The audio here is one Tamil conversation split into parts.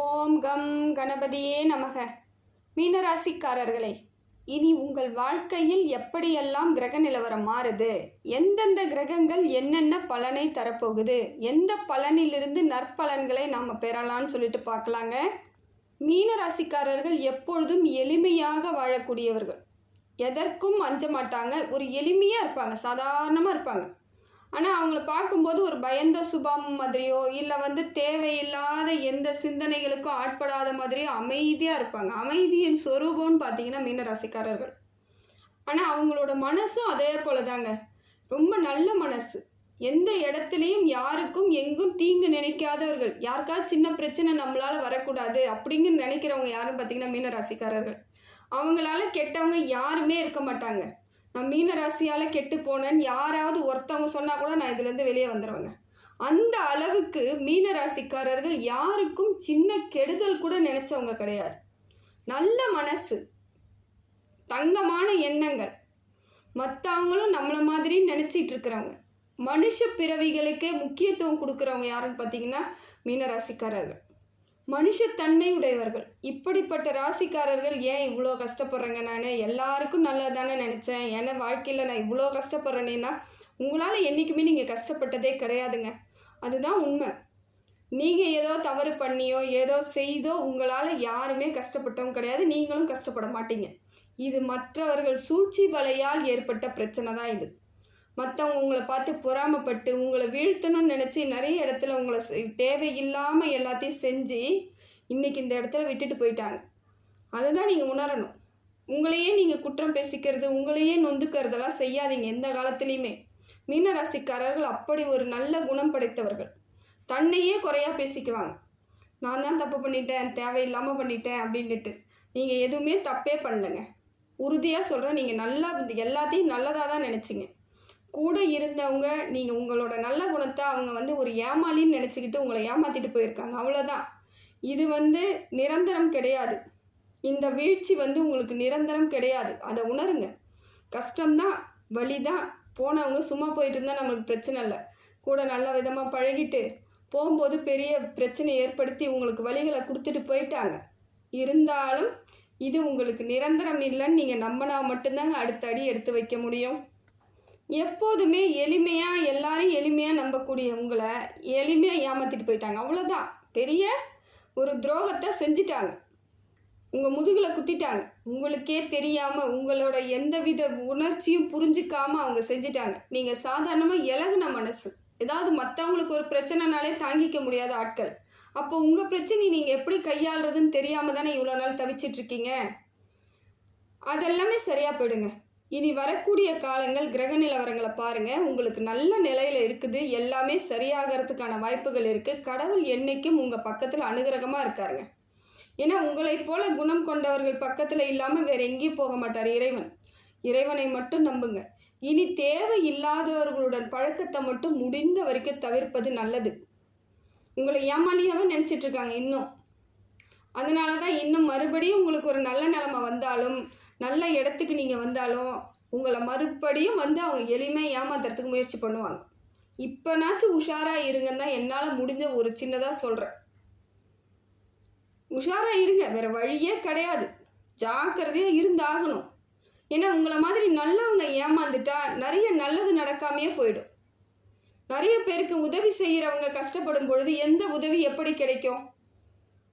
ஓம் கம் கணபதியே நமக. மீனராசிக்காரர்களே, இனி உங்கள் வாழ்க்கையில் எப்படியெல்லாம் கிரக நிலவரம் மாறுது, எந்தெந்த கிரகங்கள் என்னென்ன பலனை தரப்போகுது, எந்த பலனிலிருந்து நற்பலன்களை நாம் பெறலான்னு சொல்லிட்டு பார்க்கலாங்க. மீனராசிக்காரர்கள் எப்பொழுதும் எளிமையாக வாழக்கூடியவர்கள், எதற்கும் அஞ்ச மாட்டாங்க, ஒரு எளிமையாக இருப்பாங்க, சாதாரணமாக இருப்பாங்க. ஆனால் அவங்கள பார்க்கும்போது ஒரு பயந்த சுபாவம் மாதிரியோ இல்லை தேவையில்லாத எந்த சிந்தனைகளுக்கும் ஆட்படாத மாதிரியோ அமைதியாக இருப்பாங்க. அமைதியின் சொரூபம்னு பார்த்தீங்கன்னா மீனராசிக்காரர்கள். ஆனால் அவங்களோட மனசும் அதே போல தாங்க, ரொம்ப நல்ல மனசு. எந்த இடத்துலையும் யாருக்கும் எங்கும் தீங்கு நினைக்காதவர்கள். யாருக்காவது சின்ன பிரச்சனை நம்மளால் வரக்கூடாது அப்படிங்கிற நினைக்கிறவங்க யாருன்னு பார்த்தீங்கன்னா மீனராசிக்காரர்கள். அவங்களால கெட்டவங்க யாருமே இருக்க மாட்டாங்க. நான் மீனராசியால் கெட்டு போனேன்னு யாராவது ஒருத்தவங்க சொன்னால் கூட நான் இதுலேருந்து வெளியே வந்துடுவேங்க. அந்த அளவுக்கு மீனராசிக்காரர்கள் யாருக்கும் சின்ன கெடுதல் கூட நினச்சவங்க கிடையாது. நல்ல மனசு, தங்கமான எண்ணங்கள், மற்றவங்களும் நம்மளை மாதிரி நினச்சிட்டு இருக்கிறவங்க, மனுஷ பிறவிகளுக்கே முக்கியத்துவம் கொடுக்குறவங்க யாருன்னு பார்த்தீங்கன்னா மீனராசிக்காரர்கள். மனுஷத்தன்மை உடையவர்கள். இப்படிப்பட்ட ராசிக்காரர்கள் ஏன் இவ்வளோ கஷ்டப்படுறேங்க? நான் எல்லாருக்கும் நல்லா தானே நினச்சேன். ஏன்னா வாழ்க்கையில் நான் இவ்வளோ கஷ்டப்படுறேன்னா உங்களால் என்றைக்குமே நீங்கள் கஷ்டப்பட்டதே கிடையாதுங்க. அதுதான் உண்மை. நீங்கள் ஏதோ தவறு பண்ணியோ ஏதோ செய்தோ உங்களால் யாருமே கஷ்டப்பட்டவங்க கிடையாது, நீங்களும் கஷ்டப்பட மாட்டீங்க. இது மற்றவர்கள் சூழ்ச்சி வலையால் ஏற்பட்ட பிரச்சனை தான் இது. மற்றவங்க உங்களை பார்த்து பொறாமப்பட்டு உங்களை வீழ்த்தணும்னு நினச்சி நிறைய இடத்துல உங்களை தேவையில்லாமல் எல்லாத்தையும் செஞ்சு இன்றைக்கி இந்த இடத்துல விட்டுட்டு போயிட்டாங்க. அதை தான் நீங்கள் உணரணும். உங்களையே நீங்கள் குற்றம் பேசிக்கிறது, உங்களையே நொந்துக்கிறதெல்லாம் செய்யாதீங்க எந்த காலத்துலேயுமே. மீனராசிக்காரர்கள் அப்படி ஒரு நல்ல குணம் படைத்தவர்கள். தன்னையே குறையாக பேசிக்குவாங்க. நான் தான் தப்பு பண்ணிட்டேன், தேவையில்லாமல் பண்ணிட்டேன் அப்படின்ட்டு. நீங்கள் எதுவுமே தப்பே பண்ணலைங்க. உறுதியாக சொல்கிறேன், நீங்கள் நல்லா எல்லாத்தையும் நல்லதாக தான் நினச்சிங்க. கூட இருந்தவங்க நீங்கள் உங்களோட நல்ல குணத்தை அவங்க ஒரு ஏமாளின்னு நினச்சிக்கிட்டு உங்களை ஏமாற்றிட்டு போயிருக்காங்க, அவ்வளோதான். இது நிரந்தரம் கிடையாது. இந்த வீழ்ச்சி உங்களுக்கு நிரந்தரம் கிடையாது. அதை உணருங்க. கஷ்டம்தான், வலி தான். போனவங்க சும்மா போயிட்டு இருந்தால் நம்மளுக்கு பிரச்சனை இல்லை. கூட நல்ல விதமாக பழகிட்டு போகும்போது பெரிய பிரச்சனை ஏற்படுத்தி உங்களுக்கு வலிகளை கொடுத்துட்டு போயிட்டாங்க. இருந்தாலும் இது உங்களுக்கு நிரந்தரம் இல்லைன்னு நீங்கள் நம்பினா மட்டும்தாங்க அடுத்த அடி எடுத்து வைக்க முடியும். எப்போதுமே எளிமையாக எல்லாரையும் எளிமையாக நம்பக்கூடிய உங்களை எளிமையாக ஏமாற்றிட்டு போயிட்டாங்க, அவ்வளோதான். பெரிய ஒரு துரோகத்தை செஞ்சிட்டாங்க, உங்கள் முதுகில் குத்திட்டாங்க. உங்களுக்கே தெரியாமல் உங்களோட எந்தவித உணர்ச்சியும் புரிஞ்சிக்காமல் அவங்க செஞ்சிட்டாங்க. நீங்கள் சாதாரணமாக இலகுன மனசு, ஏதாவது மற்றவங்களுக்கு ஒரு பிரச்சனைனாலே தாங்கிக்க முடியாத ஆட்கள். அப்போ உங்கள் பிரச்சனை நீங்கள் எப்படி கையாளுறதுன்னு தெரியாமல் தானே இவ்வளோ நாள் தவிச்சிட்ருக்கீங்க. அதெல்லாமே சரியாக போயிடுங்க. இனி வரக்கூடிய காலங்கள் கிரக நிலவரங்களை பாருங்கள், உங்களுக்கு நல்ல நிலையில் இருக்குது. எல்லாமே சரியாகிறதுக்கான வாய்ப்புகள் இருக்குது. கடவுள் என்றைக்கும் உங்கள் பக்கத்தில் அனுகிரகமாக இருக்காருங்க. ஏன்னா உங்களைப் போல குணம் கொண்டவர்கள் பக்கத்தில் இல்லாமல் வேறு எங்கேயும் போக மாட்டார் இறைவன். இறைவனை மட்டும் நம்புங்க. இனி தேவை இல்லாதவர்களுடன் பழக்கத்தை மட்டும் முடிந்த வரைக்கும் தவிர்ப்பது நல்லது. உங்களை ஏமாளியாகவே நினச்சிட்ருக்காங்க இன்னும். அதனால தான் இன்னும் மறுபடியும் உங்களுக்கு ஒரு நல்ல நிலைமை வந்தாலும், நல்ல இடத்துக்கு நீங்கள் வந்தாலும் உங்களை மறுபடியும் அவங்க எளிமையாக ஏமாத்துறதுக்கு முயற்சி பண்ணுவாங்க. இப்போனாச்சும் உஷாராக இருங்கன்னு தான் என்னால் முடிஞ்ச ஒரு சின்னதாக சொல்கிறேன். உஷாராக இருங்க, வேறு வழியே கிடையாது. ஜாக்கிரதையாக இருந்தாகணும். ஏன்னா உங்களை மாதிரி நல்லவங்க ஏமாந்துட்டா நிறைய நல்லது நடக்காமையே போயிடும். நிறைய பேருக்கு உதவி செய்கிறவங்க கஷ்டப்படும் பொழுது எந்த உதவி எப்படி கிடைக்கும்?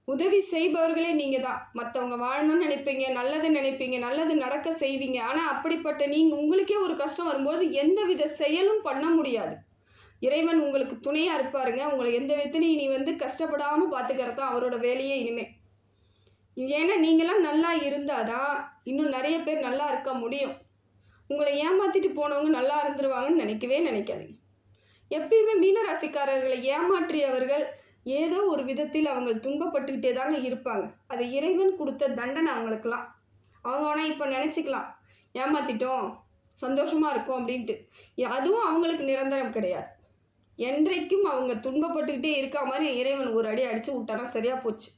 உதவி செய்பவர்களே நீங்கள் தான். மற்றவங்க வாழணும்னு நினைப்பீங்க, நல்லது நினைப்பீங்க, நல்லது நடக்க செய்வீங்க. ஆனால் அப்படிப்பட்ட உங்களுக்கே ஒரு கஷ்டம் வரும்போது எந்த வித செயலும் பண்ண முடியாது. இறைவன் உங்களுக்கு துணையாக இருப்பாருங்க. உங்களை எந்த விதத்துலையும் இனி கஷ்டப்படாமல் பார்த்துக்கிறது தான் அவரோட வேலையே இனிமேல். ஏன்னா நீங்களாம் நல்லா இருந்தால் தான் இன்னும் நிறைய பேர் நல்லா இருக்க முடியும். உங்களை ஏமாற்றிட்டு போனவங்க நல்லா இருந்துருவாங்கன்னு நினைக்கவே நினைக்காதீங்க. எப்பயுமே மீனராசிக்காரர்களை ஏமாற்றியவர்கள் ஏதோ ஒரு விதத்தில் அவங்க துன்பப்பட்டுக்கிட்டே தாங்க இருப்பாங்க. அது இறைவன் கொடுத்த தண்டனை அவங்களுக்கெல்லாம். அவங்க ஆனால் இப்போ நினச்சிக்கலாம் ஏமாற்றிட்டோம், சந்தோஷமாக இருக்கும் அப்படின்ட்டு. அதுவும் அவங்களுக்கு நிரந்தரம் கிடையாது. என்றைக்கும் அவங்க துன்பப்பட்டுக்கிட்டே இருக்கா மாதிரி இறைவன் ஒரு அடி அடித்து விட்டானா சரியாக போச்சு.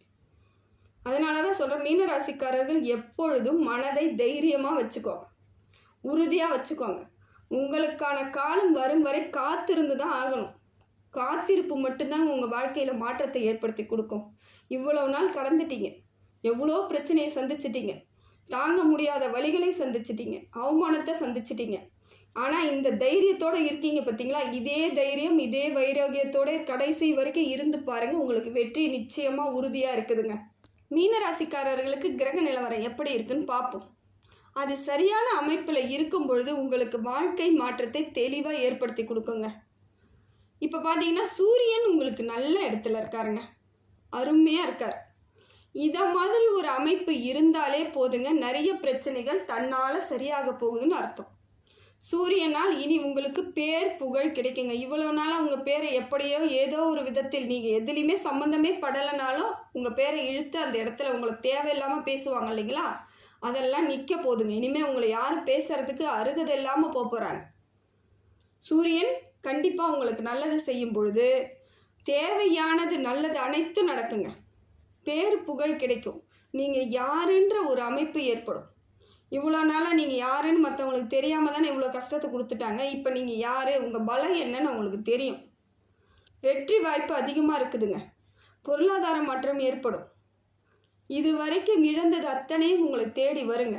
அதனால தான் சொல்கிறேன், மீனராசிக்காரர்கள் எப்பொழுதும் மனதை தைரியமாக வச்சுக்கோங்க, உறுதியாக வச்சுக்கோங்க. உங்களுக்கான காலம் வரும் வரை காத்திருந்து தான் ஆகணும். காத்திருப்பு மட்டும்தான் உங்கள் வாழ்க்கையில் மாற்றத்தை ஏற்படுத்தி கொடுக்கும். இவ்வளவு நாள் கடந்துட்டீங்க, எவ்வளோ பிரச்சனையை சந்திச்சிட்டீங்க, தாங்க முடியாத வழிகளை சந்திச்சிட்டீங்க, அவமானத்தை சந்திச்சிட்டீங்க. ஆனால் இந்த தைரியத்தோடு இருக்கீங்க பார்த்தீங்களா? இதே தைரியம், இதே வைராகியத்தோட கடைசி வரைக்கும் இருந்து பாருங்கள், உங்களுக்கு வெற்றி நிச்சயமாக உறுதியாக இருக்குதுங்க. மீனராசிக்காரர்களுக்கு கிரக நிலவரம் எப்படி இருக்குன்னு பார்ப்போம். அது சரியான அமைப்பில் இருக்கும் பொழுது உங்களுக்கு வாழ்க்கை மாற்றத்தை தெளிவாக ஏற்படுத்தி கொடுக்குங்க. இப்போ பார்த்தீங்கன்னா சூரியன் உங்களுக்கு நல்ல இடத்துல இருக்காருங்க, அருமையாக இருக்கார். இதை மாதிரி ஒரு அமைப்பு இருந்தாலே போதுங்க, நிறைய பிரச்சனைகள் தன்னால் சரியாக போகுதுன்னு அர்த்தம். சூரியனால் இனி உங்களுக்கு பேர் புகழ் கிடைக்குங்க. இவ்வளோ நாளாக உங்கள் பேரை எப்படியோ ஏதோ ஒரு விதத்தில் நீங்கள் எதுலேயுமே சம்மந்தமே படலைனாலும் உங்கள் பேரை இழுத்து அந்த இடத்துல உங்களுக்கு தேவையில்லாமல் பேசுவாங்க இல்லைங்களா, அதெல்லாம் நிற்க போதுங்க. இனிமேல் உங்களை யாரும் பேசுகிறதுக்கு அருகதை இல்லாமல் போகிறாங்க. சூரியன் கண்டிப்பாக உங்களுக்கு நல்லது செய்யும் பொழுது தேவையானது நல்லது அனைத்தும் நடக்குங்க. பேர் புகழ் கிடைக்கும். நீங்கள் யாருன்ற ஒரு அமைப்பு ஏற்படும். இவ்வளோ நாளாக நீங்கள் யாருன்னு மற்றவங்களுக்கு தெரியாமல் தானே இவ்வளோ கஷ்டத்தை கொடுத்துட்டாங்க. இப்போ நீங்கள் யார், உங்கள் பலம் என்னன்னு அவங்களுக்கு தெரியும். வெற்றி வாய்ப்பு அதிகமாக இருக்குதுங்க. பொருளாதார மாற்றம் ஏற்படும். இது வரைக்கும் இழந்தது அத்தனையும் உங்களை தேடி வருங்க.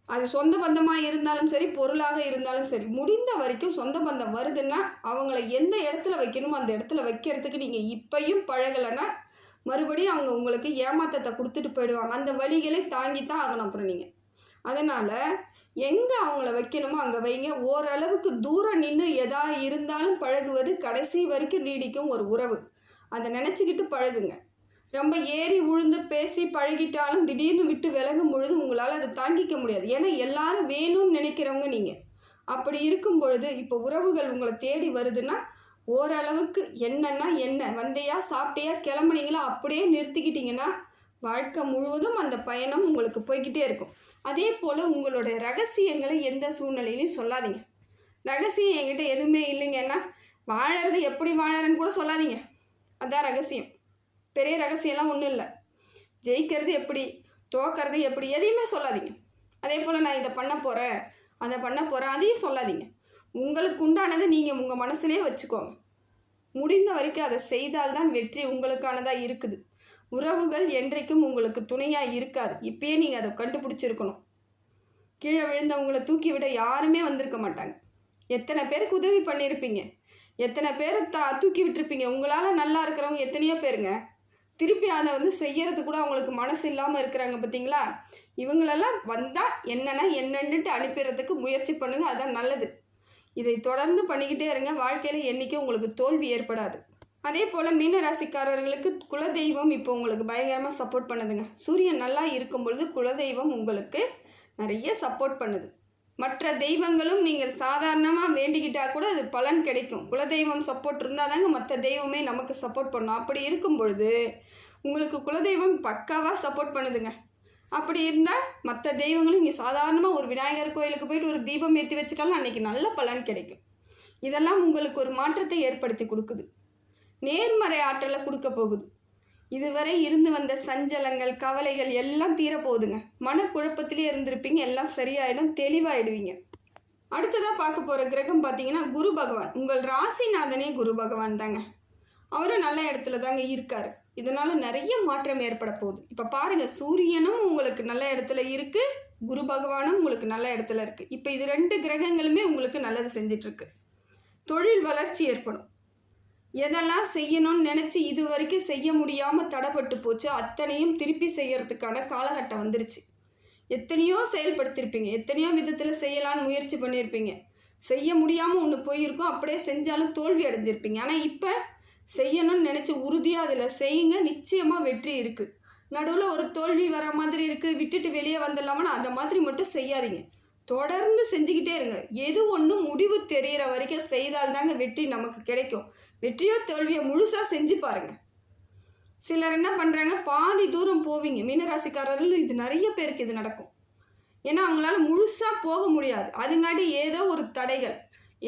அது சொந்த பந்தமாக இருந்தாலும் சரி, பொருளாக இருந்தாலும் சரி, முடிந்த வரைக்கும் சொந்த பந்தம் வருதுன்னா அவங்கள எந்த இடத்துல வைக்கணுமோ அந்த இடத்துல வைக்கிறதுக்கு நீங்கள் இப்பையும் பழகலைன்னா மறுபடியும் அவங்க உங்களுக்கு ஏமாற்றத்தை கொடுத்துட்டு போயிடுவாங்க. அந்த வழிகளை தாங்கி தான் ஆகணும். அப்புறம் நீங்கள் அதனால் எங்கே அவங்கள வைக்கணுமோ அங்கே வைங்க. ஓரளவுக்கு தூரம் நின்று எதா இருந்தாலும் பழகுவது கடைசி வரைக்கும் நீடிக்கும் ஒரு உறவு. அதை நினச்சிக்கிட்டு பழகுங்க. ரொம்ப ஏறி உழுந்து பேசி பழகிட்டாலும் திடீர்னு விட்டு விலகும் பொழுது உங்களால் அதை தாங்கிக்க முடியாது. ஏன்னா எல்லாரும் வேணும்னு நினைக்கிறவங்க நீங்கள். அப்படி இருக்கும் பொழுது இப்போ உறவுகள் உங்களை தேடி வருதுன்னா ஓரளவுக்கு என்னன்னா என்ன, வந்தையா சாப்பிட்டையா கிளம்புனீங்களா அப்படியே நிறுத்திக்கிட்டிங்கன்னா வாழ்க்கை முழுவதும் அந்த பயணம் உங்களுக்கு போய்கிட்டே இருக்கும். அதே போல் உங்களுடைய ரகசியங்களை எந்த சூழ்நிலையிலையும் சொல்லாதீங்க. ரகசியம் என்கிட்ட எதுவுமே இல்லைங்கன்னா வாழறது எப்படி வாழறன்னு கூட சொல்லாதீங்க. அதுதான் ரகசியம். பெரிய ரகசியம்லாம் ஒன்றும் இல்லை. ஜெயிக்கிறது எப்படி, தோக்கிறது எப்படி, எதையுமே சொல்லாதீங்க. அதே போல் நான் இதை பண்ண போகிறேன், அதை பண்ண போகிறேன், அதையும் சொல்லாதீங்க. உங்களுக்கு உண்டானதை நீங்கள் உங்கள் மனசுலேயே வச்சுக்கோங்க. முடிந்த வரைக்கும் அதை செய்தால்தான் வெற்றி உங்களுக்கானதாக இருக்குது. உறவுகள் என்றைக்கும் உங்களுக்கு துணையாக இருக்காது. இப்பயே நீங்கள் அதை கண்டுபிடிச்சிருக்கணும். கீழே விழுந்தவங்களை தூக்கி விட யாருமே வந்திருக்க மாட்டாங்க. எத்தனை பேருக்கு உதவி பண்ணியிருப்பீங்க, எத்தனை பேரை தூக்கி விட்டுருப்பீங்க. உங்களால் நல்லா இருக்கிறவங்க எத்தனையோ பேருங்க திருப்பி அதை செய்யறது கூட அவங்களுக்கு மனசு இல்லாமல் இருக்கிறாங்க பார்த்தீங்களா. இவங்களெல்லாம் வந்தால் என்னன்னுட்டு அனுப்பிடுறதுக்கு முயற்சி பண்ணுங்கள். அதுதான் நல்லது. இதை தொடர்ந்து பண்ணிக்கிட்டே இருங்க. வாழ்க்கையில் என்றைக்கும் உங்களுக்கு தோல்வி ஏற்படாது. அதே போல் மீனராசிக்காரர்களுக்கு குலதெய்வம் இப்போ உங்களுக்கு பயங்கரமாக சப்போர்ட் பண்ணுதுங்க. சூரியன் நல்லா இருக்கும் பொழுது குலதெய்வம் உங்களுக்கு நிறைய சப்போர்ட் பண்ணுது. மற்ற தெய்வங்களும் நீங்கள் சாதாரணமாக வேண்டிக்கிட்டால் கூட அது பலன் கிடைக்கும். குலதெய்வம் சப்போர்ட் இருந்தால் தாங்க மற்ற தெய்வமே நமக்கு சப்போர்ட் பண்ணும். அப்படி இருக்கும் பொழுது உங்களுக்கு குலதெய்வம் பக்காவாக சப்போர்ட் பண்ணுதுங்க. அப்படி இருந்தால் மற்ற தெய்வங்களும் இங்கே சாதாரணமாக ஒரு விநாயகர் கோயிலுக்கு போயிட்டு ஒரு தீபம் ஏற்றி வச்சுட்டாலும் அன்றைக்கி நல்ல பலன் கிடைக்கும். இதெல்லாம் உங்களுக்கு ஒரு மாற்றத்தை ஏற்படுத்தி கொடுக்குது. நேர்மறை ஆற்றலை கொடுக்க போகுது. இதுவரை இருந்து வந்த சஞ்சலங்கள், கவலைகள் எல்லாம் தீரப்போகுதுங்க. மனக்குழப்பத்திலே இருந்திருப்பீங்க, எல்லாம் சரியாயிடும், தெளிவாயிடுவீங்க. அடுத்ததாக பார்க்க போகிற கிரகம் பார்த்தீங்கன்னா குரு பகவான். உங்கள் ராசிநாதனே குரு பகவான் தாங்க. அவரும் நல்ல இடத்துல தாங்க இருக்கார். இதனால் நிறைய மாற்றம் ஏற்பட போகுது. இப்போ பாருங்கள், சூரியனும் உங்களுக்கு நல்ல இடத்துல இருக்குது, குரு பகவானும் உங்களுக்கு நல்ல இடத்துல இருக்குது. இப்போ இது 2 கிரகங்களுமே உங்களுக்கு நல்லது செஞ்சிட்ருக்கு. தொழில் வளர்ச்சி ஏற்படும். எதெல்லாம் செய்யணும்னு நினச்சி இது வரைக்கும் செய்ய முடியாமல் தடைப்பட்டு போச்சு அத்தனையும் திருப்பி செய்யறதுக்கான காலகட்டம் வந்துருச்சு. எத்தனையோ செயல்படுத்தியிருப்பீங்க, எத்தனையோ விதத்தில் செய்யலான்னு முயற்சி பண்ணியிருப்பீங்க. செய்ய முடியாமல் ஒன்று போயிருக்கோம், அப்படியே செஞ்சாலும் தோல்வி அடைஞ்சிருப்பீங்க. ஆனால் இப்போ செய்யணும்னு நினச்சி உறுதியாக அதில் செய்யுங்க, நிச்சயமாக வெற்றி இருக்குது. நடுவில் ஒரு தோல்வி வர மாதிரி இருக்குது, விட்டுட்டு வெளியே வந்துடலாமான்னு அந்த மாதிரி மட்டும் செய்யாதீங்க. தொடர்ந்து செஞ்சுக்கிட்டே இருங்க. எது ஒன்றும் முடிவு தெரிகிற வரைக்கும் செய்தால்தாங்க வெற்றி நமக்கு கிடைக்கும். வெற்றியோ தோல்வியோ முழுசாக செஞ்சு பாருங்கள். சிலர் என்ன பண்ணுறாங்க, பாதி தூரம் போவீங்க. மீனராசிக்காரர்கள் இது நிறைய பேருக்கு இது நடக்கும். ஏன்னா அவங்களால முழுசாக போக முடியாது. அதுங்காட்டி ஏதோ ஒரு தடைகள்,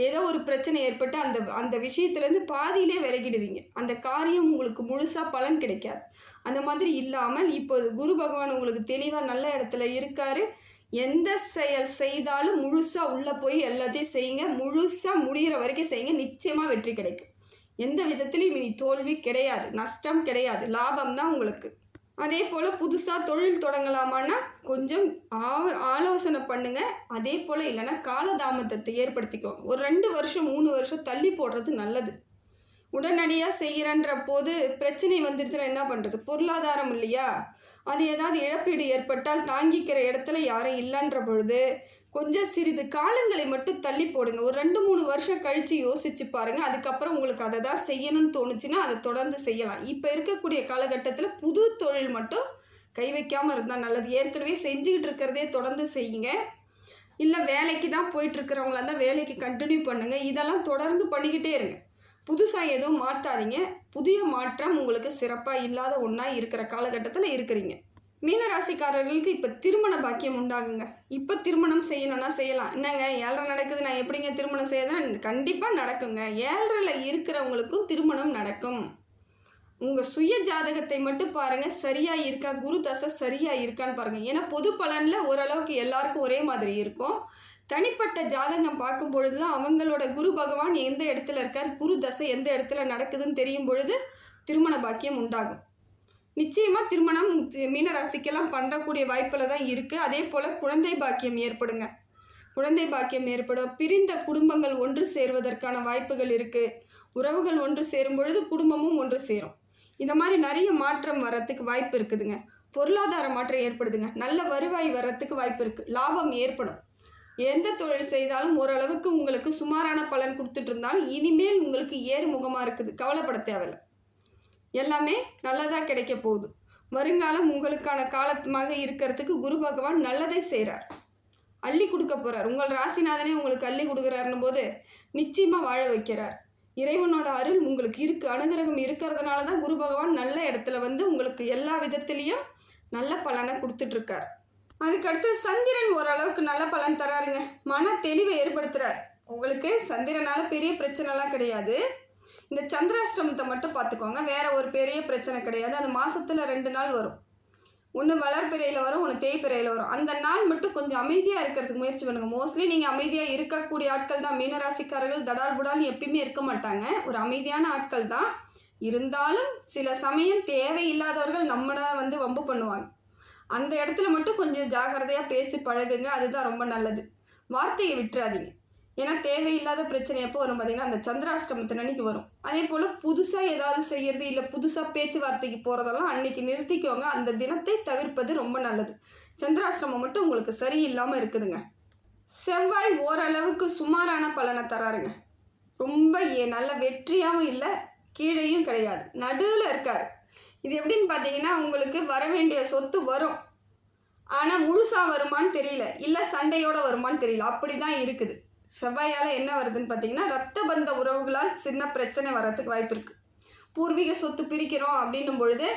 ஏதோ ஒரு பிரச்சனை ஏற்பட்டு அந்த விஷயத்துலேருந்து பாதியிலே விலகிடுவீங்க. அந்த காரியம் உங்களுக்கு முழுசாக பலன் கிடைக்காது. அந்த மாதிரி இல்லாமல் இப்போது குரு பகவான் உங்களுக்கு தெளிவாக நல்ல இடத்துல இருக்கார். எந்த செயல் செய்தாலும் முழுசாக உள்ளே போய் எல்லாத்தையும் செய்யுங்க. முழுசாக முடிகிற வரைக்கும் செய்யுங்க, நிச்சயமாக வெற்றி கிடைக்கும். எந்த விதத்திலையும் இனி தோல்வி கிடையாது, நஷ்டம் கிடையாது, லாபம் தான் உங்களுக்கு. அதே போல் புதுசாக தொழில் தொடங்கலாமான்னா கொஞ்சம் ஆலோசனை பண்ணுங்கள். அதே போல் இல்லைன்னா காலதாமதத்தை ஏற்படுத்திக்கோங்க. ஒரு 2 வருஷம் 3 வருஷம் தள்ளி போடுறது நல்லது. உடனடியாக செய்கிறன்ற போது பிரச்சனை வந்துடுதுன்னா என்ன பண்ணுறது? பொருளாதாரம் இல்லையா, அது ஏதாவது இழப்பீடு ஏற்பட்டால் தாங்கிக்கிற இடத்துல யாரும் இல்லைன்ற பொழுது கொஞ்சம் சிறிது காலங்களை மட்டும் தள்ளி போடுங்க. ஒரு 2-3 வருஷம் கழித்து யோசிச்சு பாருங்கள். அதுக்கப்புறம் உங்களுக்கு அதை தான் செய்யணும்னு தோணுச்சுன்னா அதை தொடர்ந்து செய்யலாம். இப்போ இருக்கக்கூடிய காலகட்டத்தில் புது தொழில் மட்டும் கை வைக்காமல் இருந்தால் நல்லது. ஏற்கனவே செஞ்சுக்கிட்டு இருக்கிறதே தொடர்ந்து செய்யுங்க. இல்லை வேலைக்கு தான் போயிட்டுருக்கிறவங்களா இருந்தால் வேலைக்கு கண்டினியூ பண்ணுங்கள். இதெல்லாம் தொடர்ந்து பண்ணிக்கிட்டே இருங்க. புதுசாக எதுவும் மாற்றாதீங்க. புதிய மாற்றம் உங்களுக்கு சிறப்பாக இல்லாத ஒன்றா இருக்கிற காலகட்டத்தில் இருக்கிறீங்க. மீனராசிக்காரர்களுக்கு இப்போ திருமண பாக்கியம் உண்டாகுங்க. இப்போ திருமணம் செய்யணும்னா செய்யலாம். என்னங்க 7 நடக்குது, நான் எப்படிங்க திருமணம் செய்யறதுன்னா கண்டிப்பாக நடக்குங்க. 7 இருக்கிறவங்களுக்கும் திருமணம் நடக்கும். உங்கள் சுய ஜாதகத்தை மட்டும் பாருங்கள், சரியாக இருக்கா, குரு தசை சரியாக இருக்கான்னு பாருங்கள். ஏன்னா பொது பலனில் ஓரளவுக்கு எல்லாருக்கும் ஒரே மாதிரி இருக்கும். தனிப்பட்ட ஜாதகம் பார்க்கும் பொழுது தான் அவங்களோட குரு பகவான் எந்த இடத்துல இருக்கார், குரு தசை எந்த இடத்துல நடக்குதுன்னு தெரியும் பொழுது திருமண பாக்கியம் உண்டாகும். நிச்சயமாக திருமணம் மீனராசிக்கெல்லாம் பண்ணக்கூடிய வாய்ப்பில் தான் இருக்குது. அதே போல் குழந்தை பாக்கியம் ஏற்படுங்க. குழந்தை பாக்கியம் ஏற்படும். பிரிந்த குடும்பங்கள் ஒன்று சேர்வதற்கான வாய்ப்புகள் இருக்குது. உறவுகள் ஒன்று சேரும் பொழுது குடும்பமும் ஒன்று சேரும். இந்த மாதிரி நிறைய மாற்றம் வர்றதுக்கு வாய்ப்பு இருக்குதுங்க. பொருளாதார மாற்றம் ஏற்படுதுங்க. நல்ல வருவாய் வர்றதுக்கு வாய்ப்பு இருக்குது. லாபம் ஏற்படும். எந்த தொழில் செய்தாலும் ஓரளவுக்கு உங்களுக்கு சுமாரான பலன் கொடுத்துட்டு இருந்தாலும் இனிமேல் உங்களுக்கு ஏறுமுகமாக இருக்குது. கவலைப்பட தேவையில்லை. எல்லாமே நல்லதாக கிடைக்க போகுது. வருங்காலம் உங்களுக்கான காலமாக இருக்கிறதுக்கு குரு பகவான் நல்லதை செய்கிறார். அள்ளி கொடுக்க போகிறார். உங்கள் ராசிநாதனே உங்களுக்கு அள்ளி கொடுக்குறாருன்னு போது நிச்சயமாக வாழ வைக்கிறார். இறைவனோட அருள் உங்களுக்கு இருக்குது. அனுகிரகம் இருக்கிறதுனால தான் குரு பகவான் நல்ல இடத்துல வந்து உங்களுக்கு எல்லா விதத்துலேயும் நல்ல பலனை கொடுத்துட்ருக்கார். அதுக்கடுத்து சந்திரன் ஓரளவுக்கு நல்ல பலன் தராருங்க. மன தெளிவை ஏற்படுத்துகிறார். உங்களுக்கு சந்திரனால் பெரிய பிரச்சனைலாம் கிடையாது. இந்த சந்திராஷ்டமத்தை மட்டும் பார்த்துக்கோங்க. வேறு ஒரு பெரிய பிரச்சனை கிடையாது. அது மாதத்தில் 2 நாள் வரும். ஒன்று வளர்பிறையில் வரும், ஒன்று தேய்பிறையில் வரும். அந்த நாள் மட்டும் கொஞ்சம் அமைதியாக இருக்கிறதுக்கு முயற்சி பண்ணுங்கள். மோஸ்ட்லி நீங்கள் அமைதியாக இருக்கக்கூடிய ஆட்கள் தான். மீனராசிக்காரர்கள் தடால் புடால்னு எப்பயுமே இருக்க மாட்டாங்க. ஒரு அமைதியான ஆட்கள் தான். இருந்தாலும் சில சமயம் தேவையில்லாதவர்கள் நம்மளை வந்து வம்பு பண்ணுவாங்க. அந்த இடத்துல மட்டும் கொஞ்சம் ஜாகிரதையாக பேசி பழகுங்க. அதுதான் ரொம்ப நல்லது. வார்த்தையை விட்டுறாதீங்க. ஏன்னா தேவையில்லாத பிரச்சனை எப்போ வரும் பார்த்திங்கன்னா அந்த சந்திராஷ்டமத்தின் அன்னைக்கு வரும். அதே போல் புதுசாக ஏதாவது செய்கிறது இல்லை புதுசாக பேச்சுவார்த்தைக்கு போகிறதெல்லாம் அன்றைக்கி நிறுத்திக்கோங்க. அந்த தினத்தை தவிர்ப்பது ரொம்ப நல்லது. சந்திராஷ்டமம் மட்டும் உங்களுக்கு சரியில்லாமல் இருக்குதுங்க. செவ்வாய் ஓரளவுக்கு சுமாரான பலனை தராருங்க. ரொம்ப நல்ல வெற்றியாகவும் இல்லை, கீழேயும் கிடையாது, நடுவில் இருக்கார். இது எப்படின்னு பார்த்தீங்கன்னா உங்களுக்கு வர வேண்டிய சொத்து வரும், ஆனால் முழுசாக வருமானு தெரியல, இல்லை சண்டையோடு வருமானு தெரியல, அப்படி தான் இருக்குது. செவ்வாயால் என்ன வருதுன்னு பார்த்தீங்கன்னா ரத்த பந்த உறவுகளால் சின்ன பிரச்சனை வர்றதுக்கு வாய்ப்பு இருக்குது. பூர்வீக சொத்து பிரிக்கிறோம் அப்படின்னும் பொழுது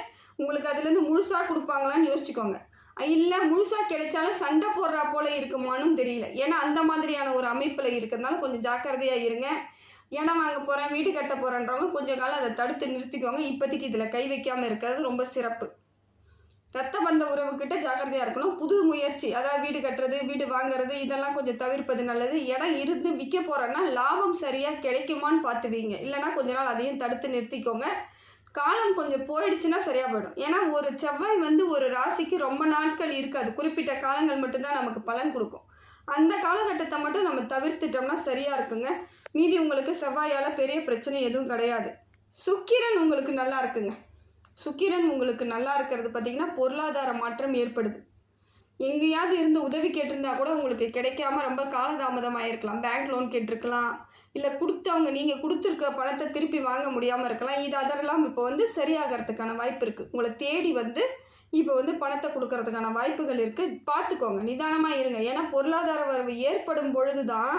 உங்களுக்கு அதுலேருந்து முழுசாக கொடுப்பாங்களான்னு யோசிச்சுக்கோங்க. இல்லை முழுசாக கிடைச்சாலும் சண்டை போடுறா போல் இருக்குமானும் தெரியல. ஏன்னா அந்த மாதிரியான ஒரு அமைப்பில் இருக்கிறதுனால கொஞ்சம் ஜாக்கிரதையாக இருங்க. இடம் வாங்க போகிறேன், வீடு கட்ட போகிறேன்றவங்க கொஞ்சம் காலம் அதை தடுத்து நிறுத்திக்கோங்க. இப்போதைக்கு இதில் கை வைக்காமல் இருக்கிறது ரொம்ப சிறப்பு. ரத்த பந்த உறவுக்கிட்ட ஜாக்கிரதையாக இருக்கணும். புது முயற்சி, அதாவது வீடு கட்டுறது, வீடு வாங்குறது, இதெல்லாம் கொஞ்சம் தவிர்ப்பது நல்லது. இடம் இருந்து விற்க போகிறேன்னா லாபம் சரியாக கிடைக்குமான்னு பார்த்துவீங்க. இல்லைனா கொஞ்ச நாள் அதையும் தடுத்து நிறுத்திக்கோங்க. காலம் கொஞ்சம் போயிடுச்சுன்னா சரியாக போயிடும். ஏன்னா ஒரு செவ்வாய் வந்து ஒரு ராசிக்கு ரொம்ப நாட்கள் இருக்காது, குறிப்பிட்ட காலங்கள் மட்டும்தான் நமக்கு பலன் கொடுக்கும். அந்த காலகட்டத்தை மட்டும் நம்ம தவிர்த்துட்டோம்னா சரியாக இருக்குங்க. மீதி உங்களுக்கு செவ்வாயால் பெரிய பிரச்சனை எதுவும் கிடையாது. சுக்கிரன் உங்களுக்கு நல்லா இருக்குங்க. சுக்கிரன் உங்களுக்கு நல்லா இருக்கிறது பார்த்திங்கன்னா பொருளாதார மாற்றம் ஏற்படுது. எங்கேயாவது இருந்து உதவி கேட்டிருந்தா கூட உங்களுக்கு கிடைக்காம ரொம்ப காலதாமதமாக இருக்கலாம். பேங்க் லோன் கேட்டிருக்கலாம், இல்லை கொடுத்தவங்க நீங்கள் கொடுத்துருக்க பணத்தை திருப்பி வாங்க முடியாமல் இருக்கலாம். இது அதெல்லாம் இப்போ வந்து சரியாகிறதுக்கான வாய்ப்பு இருக்குது. உங்களை தேடி வந்து இப்போ வந்து பணத்தை கொடுக்கறதுக்கான வாய்ப்புகள் இருக்குது. பார்த்துக்கோங்க, நிதானமாக இருங்க. ஏன்னா பொருளாதார வரவு ஏற்படும் பொழுது தான்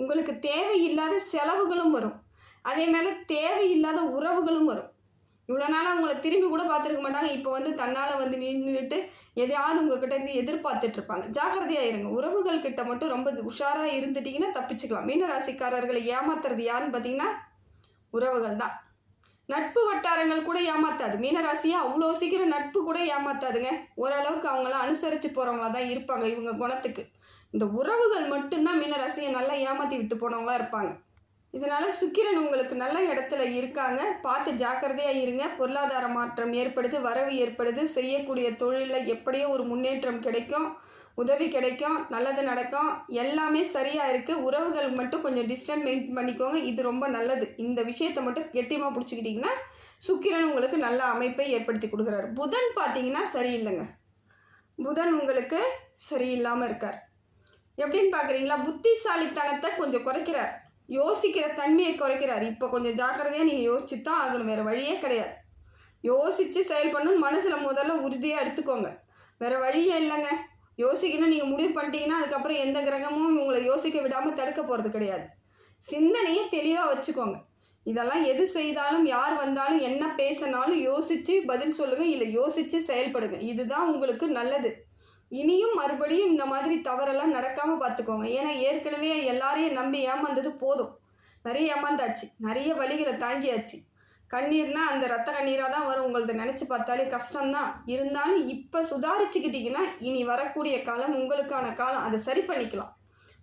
உங்களுக்கு தேவையில்லாத செலவுகளும் வரும், அதே மேலே தேவையில்லாத உறவுகளும் வரும். இவ்வளோ நாளாக உங்களை திரும்பி கூட பார்த்துருக்க மாட்டாங்க. இப்போ வந்து தன்னால் வந்து நின்றுட்டு எதையாவது உங்கள்கிட்ட இருந்து எதிர்பார்த்துட்ருப்பாங்க. ஜாக்கிரதையாக இருங்க. உறவுகள் கிட்ட மட்டும் ரொம்ப உஷாராக இருந்துட்டிங்கன்னா தப்பிச்சுக்கலாம். மீனராசிக்காரர்களை ஏமாத்துறது யாருன்னு பார்த்தீங்கன்னா உறவுகள் தான். நட்பு வட்டாரங்கள் கூட ஏமாத்தாது. மீனராசியாக அவ்வளோ சீக்கிரம் நட்பு கூட ஏமாத்தாதுங்க. ஓரளவுக்கு அவங்களாம் அனுசரித்து போகிறவங்களா தான் இருப்பாங்க இவங்க குணத்துக்கு. இந்த உறவுகள் மட்டும்தான் மீனராசியை நல்லா ஏமாற்றி விட்டு போனவங்களாக இருப்பாங்க. இதனால் சுக்கிரன் உங்களுக்கு நல்ல இடத்துல இருக்காங்க. பார்த்து ஜாக்கிரதையாக இருங்க. பொருளாதார மாற்றம் ஏற்படுது, வரவு ஏற்படுது, செய்யக்கூடிய தொழிலில் எப்படியோ ஒரு முன்னேற்றம் கிடைக்கும், உதவி கிடைக்கும், நல்லது நடக்கும், எல்லாமே சரியாக இருக்குது. உறவுகள் மட்டும் கொஞ்சம் டிஸ்டன்ஸ் மெயின்டைன் பண்ணிக்கோங்க. இது ரொம்ப நல்லது. இந்த விஷயத்தை மட்டும் கெட்டியமாக பிடிச்சிக்கிட்டிங்கன்னா சுக்கிரன் உங்களுக்கு நல்ல அமைப்பை ஏற்படுத்தி கொடுக்குறாரு. புதன் பார்த்தீங்கன்னா சரியில்லைங்க. புதன் உங்களுக்கு சரியில்லாமல் இருக்கார். எப்படின்னு பார்க்குறீங்களா? புத்திசாலித்தனத்தை கொஞ்சம் குறைக்கிறார், யோசிக்கிற தன்மையை குறைக்கிறார். இப்போ கொஞ்சம் ஜாக்கிரதையாக நீங்கள் யோசிச்சு தான் ஆகணும், வேறு வழியே கிடையாது. யோசித்து செயல்படணும்னு மனசில் முதல்ல உறுதியாக எடுத்துக்கோங்க. வேறு வழியே இல்லைங்க. யோசிக்கணும் நீங்கள் முடிவு பண்ணிட்டீங்கன்னா அதுக்கப்புறம் எந்த கிரகமும் உங்களை யோசிக்க விடாமல் தடுக்க போகிறது கிடையாது. சிந்தனையை தெளிவாக வச்சுக்கோங்க. இதெல்லாம் எது செய்தாலும் யார் வந்தாலும் என்ன பேசினாலும் யோசித்து பதில் சொல்லுங்கள், இல்லை யோசித்து செயல்படுங்க. இதுதான் உங்களுக்கு நல்லது. இனியும் மறுபடியும் இந்த மாதிரி தவறெல்லாம் நடக்காமல் பார்த்துக்கோங்க. ஏன்னா ஏற்கனவே எல்லாரையும் நம்பி ஏமாந்தது போதும். நிறைய ஏமாந்தாச்சு, நிறைய வலிகளை தாங்கியாச்சு. கண்ணீர்னால் அந்த ரத்த கண்ணீராக தான் வரும். உங்களது நினச்சி பார்த்தாலே கஷ்டம்தான். இருந்தாலும் இப்போ சுதாரிச்சுக்கிட்டிங்கன்னா இனி வரக்கூடிய காலம் உங்களுக்கான காலம். அதை சரி பண்ணிக்கலாம்.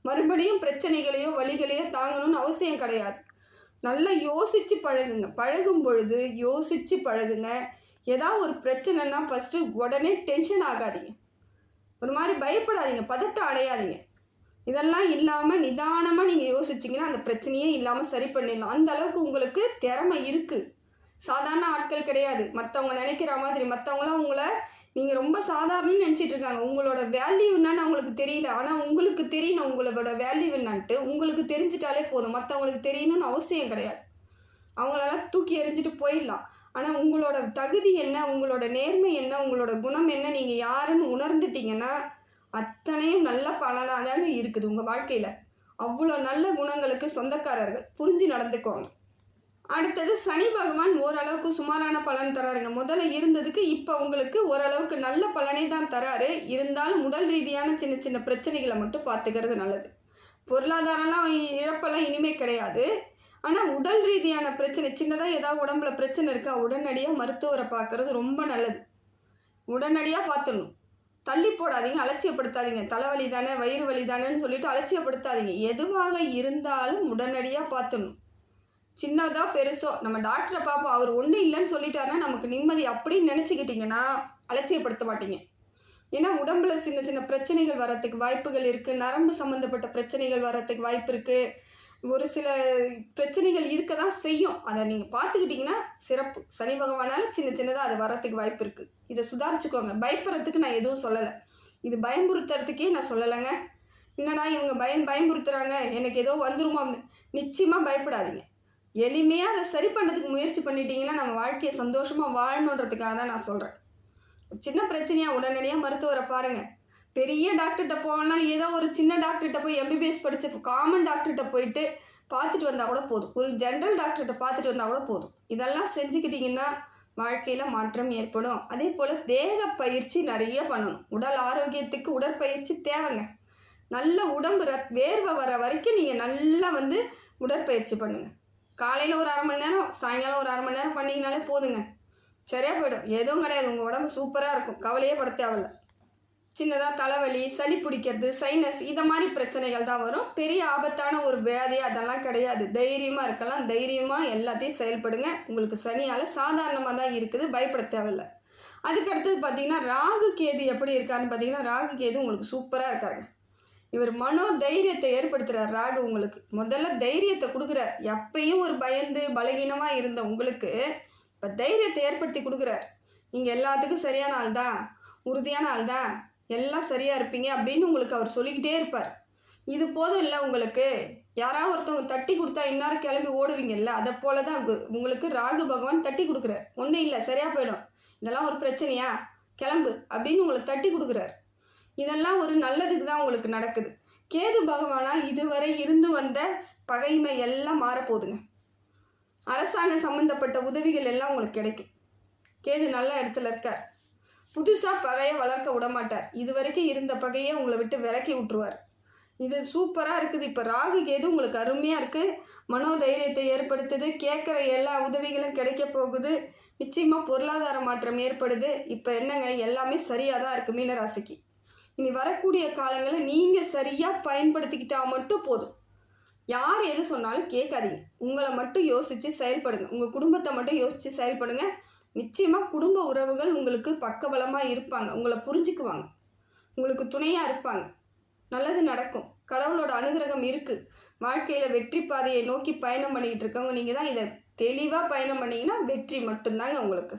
மறுபடியும் பிரச்சனைகளையோ வலிகளையோ தாங்கணும்னு அவசியம் கிடையாது. நல்லா யோசித்து பழகுங்க. பழகும் பொழுது யோசித்து பழகுங்க. ஏதாவது ஒரு பிரச்சனைன்னா ஃபஸ்ட்டு உடனே டென்ஷன் ஆகாதீங்க, ஒரு மாதிரி பயப்படாதீங்க, பதட்டம் அடையாதீங்க. இதெல்லாம் இல்லாமல் நிதானமாக நீங்கள் யோசிச்சிங்கன்னா அந்த பிரச்சனையே இல்லாமல் சரி பண்ணிடலாம். அந்த அளவுக்கு உங்களுக்கு திறமை இருக்குது. சாதாரண ஆட்கள் கிடையாது. மற்றவங்க நினைக்கிற மாதிரி மற்றவங்களாம் உங்களை நீங்கள் ரொம்ப சாதாரணன்னு நினச்சிட்டு இருக்காங்க. உங்களோட வேல்யூ என்னன்னு அவங்களுக்கு தெரியல. ஆனால் உங்களுக்கு தெரியணும் உங்களோட வேல்யூ என்னான்ட்டு. உங்களுக்கு தெரிஞ்சிட்டாலே போதும். மற்றவங்களுக்கு தெரியணும்னு அவசியம் கிடையாது. அவங்களெல்லாம் தூக்கி எறிஞ்சிட்டு போயிடலாம். ஆனால் உங்களோட தகுதி என்ன, உங்களோட நேர்மை என்ன, உங்களோட குணம் என்ன, நீங்கள் யாருன்னு உணர்ந்துட்டிங்கன்னா அத்தனையும் நல்ல பலனாக தாங்க இருக்குது உங்கள் வாழ்க்கையில். அவ்வளோ நல்ல குணங்களுக்கு சொந்தக்காரர்கள். புரிஞ்சு நடந்துக்கோங்க. அடுத்தது சனி பகவான் ஓரளவுக்கு சுமாரான பலன் தராருங்க. முதல்ல இருந்ததுக்கு இப்போ உங்களுக்கு ஓரளவுக்கு நல்ல பலனை தான் தராரு. இருந்தாலும் உடல் ரீதியான சின்ன சின்ன பிரச்சனைகளை மட்டும் பார்த்துக்கிறது நல்லது. பொருளாதாரம்லாம் இழப்பெல்லாம் இனிமேல் கிடையாது. ஆனால் உடல் ரீதியான பிரச்சனை, சின்னதாக ஏதாவது உடம்புல பிரச்சனை இருக்கா, உடனடியாக மருத்துவரை பார்க்குறது ரொம்ப நல்லது. உடனடியாக பார்த்துடணும். தள்ளி போடாதீங்க, அலட்சியப்படுத்தாதீங்க. தலைவலி தானே, வயிறு வலி தானேன்னு சொல்லிட்டு அலட்சியப்படுத்தாதீங்க. எதுவாக இருந்தாலும் உடனடியாக பார்த்துடணும். சின்னதாக பெருசோ நம்ம டாக்டரை பார்ப்போம், அவர் ஒன்றும் இல்லைன்னு சொல்லிட்டாருன்னா நமக்கு நிம்மதி அப்படின்னு நினச்சிக்கிட்டிங்கன்னா அலட்சியப்படுத்த மாட்டீங்க. ஏன்னா உடம்புல சின்ன சின்ன பிரச்சனைகள் வரத்துக்கு வாய்ப்புகள் இருக்குது. நரம்பு சம்மந்தப்பட்ட பிரச்சனைகள் வரத்துக்கு வாய்ப்பு இருக்குது. ஒரு சில பிரச்சனைகள் இருக்க தான் செய்யும். அதை நீங்கள் பார்த்துக்கிட்டிங்கன்னா சிறப்பு. சனி பகவானால் சின்ன சின்னதாக அது வரத்துக்கு வாய்ப்பு இருக்குது. இதை சுதாரிச்சுக்கோங்க. பயப்படுறதுக்கு நான் எதுவும் சொல்லலை. இது பயமுறுத்துறதுக்கே நான் சொல்லலைங்க. என்னடா இவங்க பயமுறுத்துகிறாங்க, எனக்கு ஏதோ வந்துருமா, நிச்சயமாக பயப்படாதீங்க. எளிமையாக அதை சரி பண்ணுறதுக்கு முயற்சி பண்ணிட்டீங்கன்னா நம்ம வாழ்க்கையை சந்தோஷமாக வாழணுன்றதுக்காக தான் நான் சொல்கிறேன். சின்ன பிரச்சனையாக உடனடியாக மருத்துவரை பாருங்கள். பெரிய டாக்டர்கிட்ட போகணும்னாலும் ஏதோ ஒரு சின்ன டாக்டர்கிட்ட போய் MBBS படித்த காமன் டாக்டர்கிட்ட போயிட்டு பார்த்துட்டு வந்தால் கூட போதும். ஒரு ஜென்ரல் டாக்டர்கிட்ட பார்த்துட்டு வந்தால் கூட போதும். இதெல்லாம் செஞ்சுக்கிட்டிங்கன்னா வாழ்க்கையில் மாற்றம் ஏற்படும். அதே போல் தேக பயிற்சி நிறைய பண்ணணும். உடல் ஆரோக்கியத்துக்கு உடற்பயிற்சி தேவைங்க. நல்ல உடம்பு வேர்வை வர வரைக்கும் நீங்கள் நல்லா உடற்பயிற்சி பண்ணுங்கள். காலையில் ஒரு 1/2 மணி நேரம், சாயங்காலம் ஒரு 1/2 மணி நேரம் பண்ணிங்கனாலே போதுங்க. சரியாக போய்டும். எதுவும் கிடையாது. உங்கள் உடம்பு சூப்பராக இருக்கும். கவலையே பட தேவையில்ல. சின்னதாக தலைவலி, சளி பிடிக்கிறது, சைனஸ் இதை மாதிரி பிரச்சனைகள் தான் வரும். பெரிய ஆபத்தான ஒரு வியாதி அதெல்லாம் கிடையாது. தைரியமாக இருக்கலாம். தைரியமாக எல்லாத்தையும் செயல்படுங்க. உங்களுக்கு சனியால் சாதாரணமாக தான் இருக்குது, பயப்பட தேவையில்லை. அதுக்கடுத்தது பார்த்திங்கன்னா ராகு கேது எப்படி இருக்காருன்னு பார்த்தீங்கன்னா ராகு கேது உங்களுக்கு சூப்பராக இருக்காருங்க. இவர் மனோ தைரியத்தை ஏற்படுத்துகிறார். ராகு உங்களுக்கு முதல்ல தைரியத்தை கொடுக்குறார். எப்பயும் ஒரு பயந்து பலகீனமாக இருந்த உங்களுக்கு இப்போ தைரியத்தை ஏற்படுத்தி கொடுக்குறார். நீங்கள் எல்லாத்துக்கும் சரியான ஆள் தான், உறுதியான ஆள் தான், எல்லாம் சரியாக இருப்பீங்க அப்படின்னு உங்களுக்கு அவர் சொல்லிக்கிட்டே இருப்பார். இது போதும் இல்லை உங்களுக்கு. யாராவது ஒருத்தவங்க தட்டி கொடுத்தா இந்நேரம் கிளம்பி ஓடுவீங்கல்ல, அதை போல தான் உங்களுக்கு ராகு பகவான் தட்டி கொடுக்குறார். ஒன்றும் இல்லை, சரியாக போயிடும், இதெல்லாம் ஒரு பிரச்சனையா, கிளம்பு அப்படின்னு உங்களை தட்டி கொடுக்குறார். இதெல்லாம் ஒரு நல்லதுக்கு தான் உங்களுக்கு நடக்குது. கேது பகவானால் இதுவரை இருந்து வந்த பகைமை எல்லாம் மாறப்போகுதுங்க. அரசாங்க சம்மந்தப்பட்ட உதவிகள் எல்லாம் உங்களுக்கு கிடைக்கும். கேது நல்ல இடத்துல இருக்கார். புதுசாக பகையை வளர்க்க விடமாட்டார். இது வரைக்கும் இருந்த பகையை உங்களை விட்டு விலக்கி விட்டுருவார். இது சூப்பராக இருக்குது. இப்போ ராகு கேது உங்களுக்கு அருமையாக இருக்குது. மனோதைரியத்தை ஏற்படுத்துது. கேட்குற எல்லா உதவிகளும் கிடைக்க போகுது. நிச்சயமாக பொருளாதார மாற்றம் ஏற்படுது. இப்போ என்னங்க, எல்லாமே சரியாக தான் இருக்குது மீனராசிக்கு. இனி வரக்கூடிய காலங்களில் நீங்கள் சரியாக பயன்படுத்திக்கிட்டால் மட்டும் போதும். யார் எது சொன்னாலும் கேட்காதீங்க. உங்களை மட்டும் யோசித்து செயல்படுங்க. உங்கள் குடும்பத்தை மட்டும் யோசித்து செயல்படுங்க. நிச்சயமாக குடும்ப உறவுகள் உங்களுக்கு பக்கபலமாக இருப்பாங்க. உங்களை புரிஞ்சுக்குவாங்க. உங்களுக்கு துணையாக இருப்பாங்க. நல்லது நடக்கும். கடவுளோட அனுகிரகம் இருக்குது. வாழ்க்கையில் வெற்றி பாதையை நோக்கி பயணம் பண்ணிக்கிட்டு இருக்கவங்க நீங்கள் தான். இதை தெளிவாக பயணம் பண்ணிங்கன்னா வெற்றி மட்டும்தாங்க உங்களுக்கு.